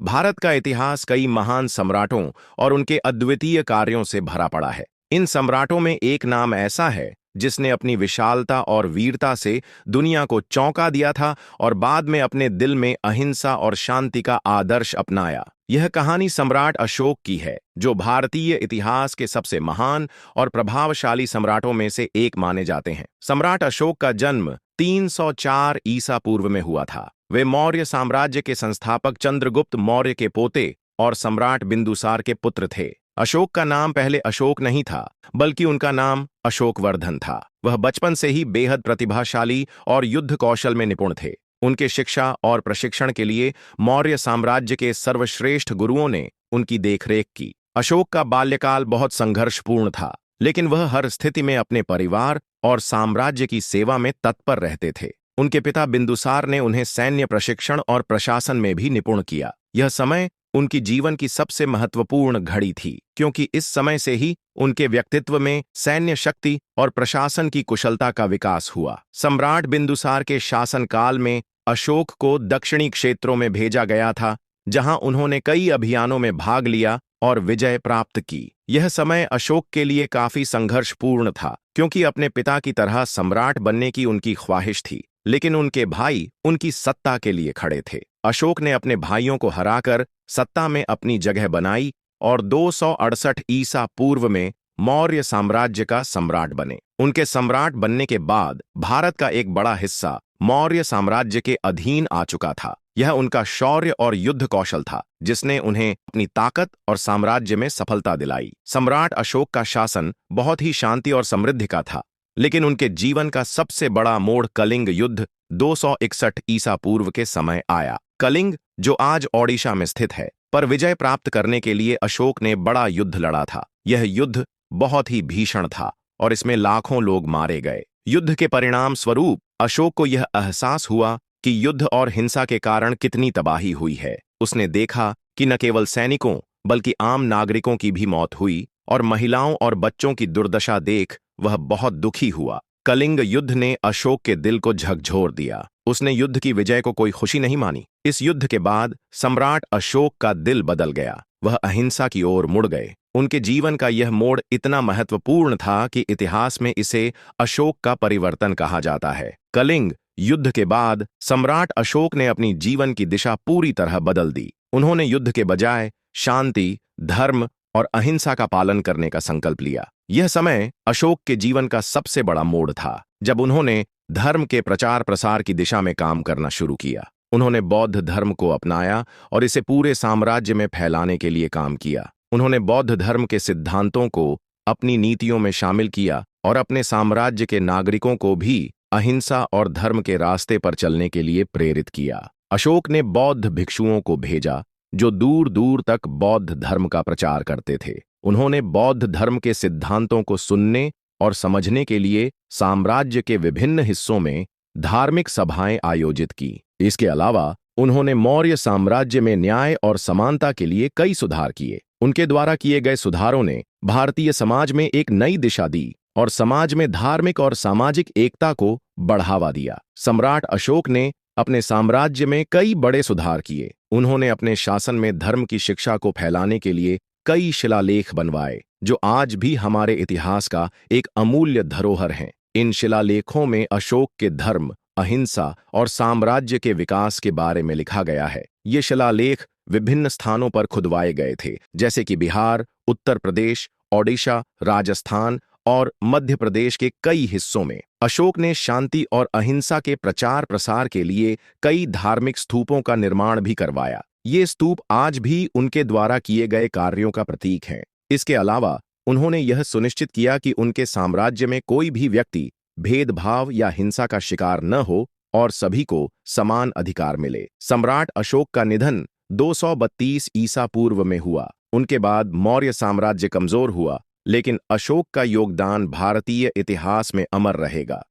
भारत का इतिहास कई महान सम्राटों और उनके अद्वितीय कार्यों से भरा पड़ा है। इन सम्राटों में एक नाम ऐसा है जिसने अपनी विशालता और वीरता से दुनिया को चौंका दिया था और बाद में अपने दिल में अहिंसा और शांति का आदर्श अपनाया। यह कहानी सम्राट अशोक की है, जो भारतीय इतिहास के सबसे महान और प्रभावशाली सम्राटों में से एक माने जाते हैं। सम्राट अशोक का जन्म 304 ईसा पूर्व में हुआ था। वे मौर्य साम्राज्य के संस्थापक चंद्रगुप्त मौर्य के पोते और सम्राट बिंदुसार के पुत्र थे। अशोक का नाम पहले अशोक नहीं था, बल्कि उनका नाम अशोकवर्धन था। वह बचपन से ही बेहद प्रतिभाशाली और युद्ध कौशल में निपुण थे। उनके शिक्षा और प्रशिक्षण के लिए मौर्य साम्राज्य के सर्वश्रेष्ठ गुरुओं ने उनकी देखरेख की। अशोक का बाल्यकाल बहुत संघर्षपूर्ण था, लेकिन वह हर स्थिति में अपने परिवार और साम्राज्य की सेवा में तत्पर रहते थे। उनके पिता बिंदुसार ने उन्हें सैन्य प्रशिक्षण और प्रशासन में भी निपुण किया। यह समय उनकी जीवन की सबसे महत्वपूर्ण घड़ी थी, क्योंकि इस समय से ही उनके व्यक्तित्व में सैन्य शक्ति और प्रशासन की कुशलता का विकास हुआ। सम्राट बिंदुसार के शासनकाल में अशोक को दक्षिणी क्षेत्रों में भेजा गया था, जहां उन्होंने कई अभियानों में भाग लिया और विजय प्राप्त की। यह समय अशोक के लिए काफी संघर्षपूर्ण था, क्योंकि अपने पिता की तरह सम्राट बनने की उनकी ख्वाहिश थी, लेकिन उनके भाई उनकी सत्ता के लिए खड़े थे। अशोक ने अपने भाइयों को हराकर सत्ता में अपनी जगह बनाई और 268 ईसा पूर्व में मौर्य साम्राज्य का सम्राट बने। उनके सम्राट बनने के बाद भारत का एक बड़ा हिस्सा मौर्य साम्राज्य के अधीन आ चुका था। यह उनका शौर्य और युद्ध कौशल था, जिसने उन्हें अपनी ताकत और साम्राज्य में सफलता दिलाई। सम्राट अशोक का शासन बहुत ही शांति और समृद्धि का था, लेकिन उनके जीवन का सबसे बड़ा मोड़ कलिंग युद्ध 261 ईसा पूर्व के समय आया। कलिंग, जो आज ओडिशा में स्थित है, पर विजय प्राप्त करने के लिए अशोक ने बड़ा युद्ध लड़ा था। यह युद्ध बहुत ही भीषण था और इसमें लाखों लोग मारे गए। युद्ध के परिणाम स्वरूप अशोक को यह एहसास हुआ कि युद्ध और हिंसा के कारण कितनी तबाही हुई है। उसने देखा कि न केवल सैनिकों बल्कि आम नागरिकों की भी मौत हुई और महिलाओं और बच्चों की दुर्दशा देख वह बहुत दुखी हुआ। कलिंग युद्ध ने अशोक के दिल को झकझोर दिया। उसने युद्ध की विजय को कोई खुशी नहीं मानी। इस युद्ध के बाद सम्राट अशोक का दिल बदल गया। वह अहिंसा की ओर मुड़ गए। उनके जीवन का यह मोड़ इतना महत्वपूर्ण था कि इतिहास में इसे अशोक का परिवर्तन कहा जाता है। कलिंग युद्ध के बाद सम्राट अशोक ने अपनी जीवन की दिशा पूरी तरह बदल दी। उन्होंने युद्ध के बजाय शांति, धर्म और अहिंसा का पालन करने का संकल्प लिया। यह समय अशोक के जीवन का सबसे बड़ा मोड़ था, जब उन्होंने धर्म के प्रचार प्रसार की दिशा में काम करना शुरू किया। उन्होंने बौद्ध धर्म को अपनाया और इसे पूरे साम्राज्य में फैलाने के लिए काम किया। उन्होंने बौद्ध धर्म के सिद्धांतों को अपनी नीतियों में शामिल किया और अपने साम्राज्य के नागरिकों को भी अहिंसा और धर्म के रास्ते पर चलने के लिए प्रेरित किया। अशोक ने बौद्ध भिक्षुओं को भेजा, जो दूर दूर तक बौद्ध धर्म का प्रचार करते थे। उन्होंने बौद्ध धर्म के सिद्धांतों को सुनने और समझने के लिए साम्राज्य के विभिन्न हिस्सों में धार्मिक सभाएं आयोजित की। इसके अलावा उन्होंने मौर्य साम्राज्य में न्याय और समानता के लिए कई सुधार किए। उनके द्वारा किए गए सुधारों ने भारतीय समाज में एक नई दिशा दी और समाज में धार्मिक और सामाजिक एकता को बढ़ावा दिया। सम्राट अशोक ने अपने साम्राज्य में कई बड़े सुधार किए। उन्होंने अपने शासन में धर्म की शिक्षा को फैलाने के लिए कई शिलालेख बनवाए, जो आज भी हमारे इतिहास का एक अमूल्य धरोहर हैं। इन शिलालेखों में अशोक के धर्म, अहिंसा और साम्राज्य के विकास के बारे में लिखा गया है। ये शिलालेख विभिन्न स्थानों पर खुदवाए गए थे, जैसे कि बिहार, उत्तर प्रदेश, ओडिशा, राजस्थान और मध्य प्रदेश के कई हिस्सों में। अशोक ने शांति और अहिंसा के प्रचार प्रसार के लिए कई धार्मिक स्तूपों का निर्माण भी करवाया। ये स्तूप आज भी उनके द्वारा किए गए कार्यों का प्रतीक हैं। इसके अलावा उन्होंने यह सुनिश्चित किया कि उनके साम्राज्य में कोई भी व्यक्ति भेदभाव या हिंसा का शिकार न हो और सभी को समान अधिकार मिले। सम्राट अशोक का निधन 232 ईसा पूर्व में हुआ। उनके बाद मौर्य साम्राज्य कमजोर हुआ, लेकिन अशोक का योगदान भारतीय इतिहास में अमर रहेगा।